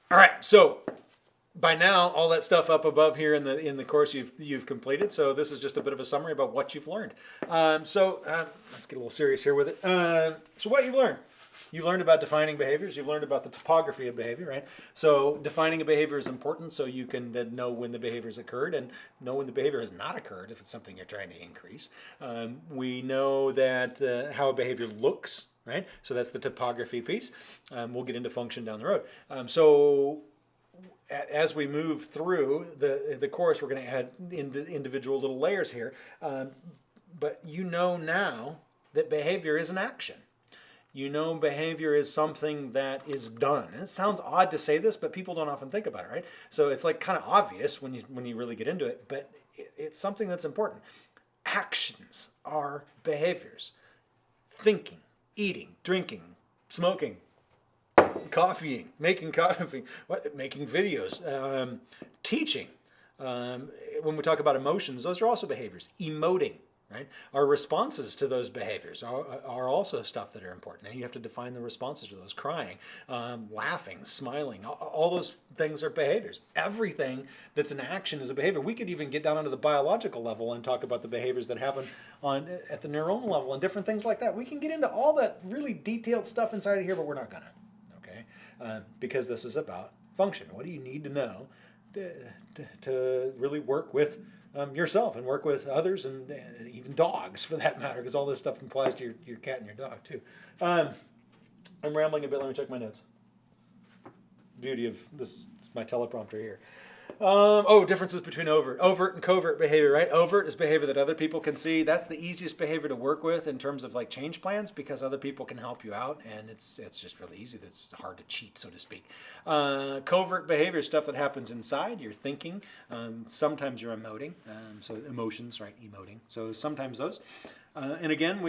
All right, so by now, all that stuff up above here in the course you've completed. So this is just a bit of a summary about what you've learned. Let's get a little serious here with it. So what you've learned. You learned about defining behaviors. You've learned about the topography of behavior, right? So defining a behavior is important so you can then know when the behavior has occurred and know when the behavior has not occurred if it's something you're trying to increase. We know that how a behavior looks, right? So that's the topography piece. We'll get into function down the road. As we move through the course, we're going to add individual little layers here. But you know now that behavior is an action. You know behavior is something that is done. And it sounds odd to say this, but people don't often think about it, right? So it's like kind of obvious when you really get into it, but it's something that's important. Actions are behaviors. Thinking, eating, drinking, smoking, coffeeing, making coffee, making videos, teaching. When we talk about emotions, those are also behaviors. Emoting, right? Our responses to those behaviors are also stuff that are important. And you have to define the responses to those. Crying, laughing, smiling, all those things are behaviors. Everything that's an action is a behavior. We could even get down onto the biological level and talk about the behaviors that happen at the neuronal level and different things like that. We can get into all that really detailed stuff inside of here, but we're not gonna, okay? Because this is about function. What do you need to know to really work with yourself and work with others and even dogs for that matter, because all this stuff applies to your cat and your dog too. I'm rambling a bit. Let me check my notes. Beauty of this is my teleprompter here. Differences between overt and covert behavior, right? Overt is behavior that other people can see. That's the easiest behavior to work with in terms of like change plans because other people can help you out, and it's just really easy. It's hard to cheat, so to speak. Covert behavior is stuff that happens inside. You're thinking. Sometimes you're emoting. So emotions, right? Emoting. So sometimes those. And again,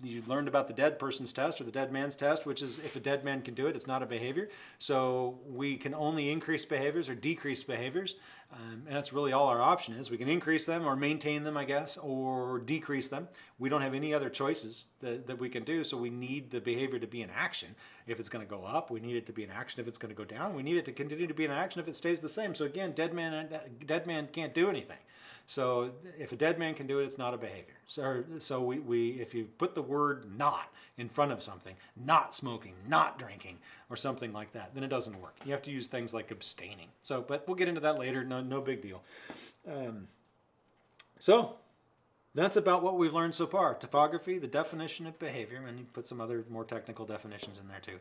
you've learned about the dead person's test or the dead man's test, which is if a dead man can do it, it's not a behavior. So we can only increase behaviors or decrease behaviors. And that's really all our option is. We can increase them or maintain them, I guess, or decrease them. We don't have any other choices that we can do. So we need the behavior to be in action. If it's going to go up, we need it to be in action. If it's going to go down, we need it to continue to be in action if it stays the same. So again, dead man can't do anything. So if a dead man can do it, it's not a behavior. So if you put the word not in front of something, not smoking, not drinking, or something like that, then it doesn't work. You have to use things like abstaining. But we'll get into that later. No big deal. So that's about what we've learned so far. Topography, the definition of behavior, and you put some other more technical definitions in there too.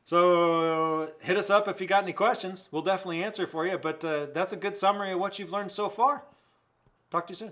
So hit us up if you got any questions. We'll definitely answer for you, but that's a good summary of what you've learned so far. Talk to you soon.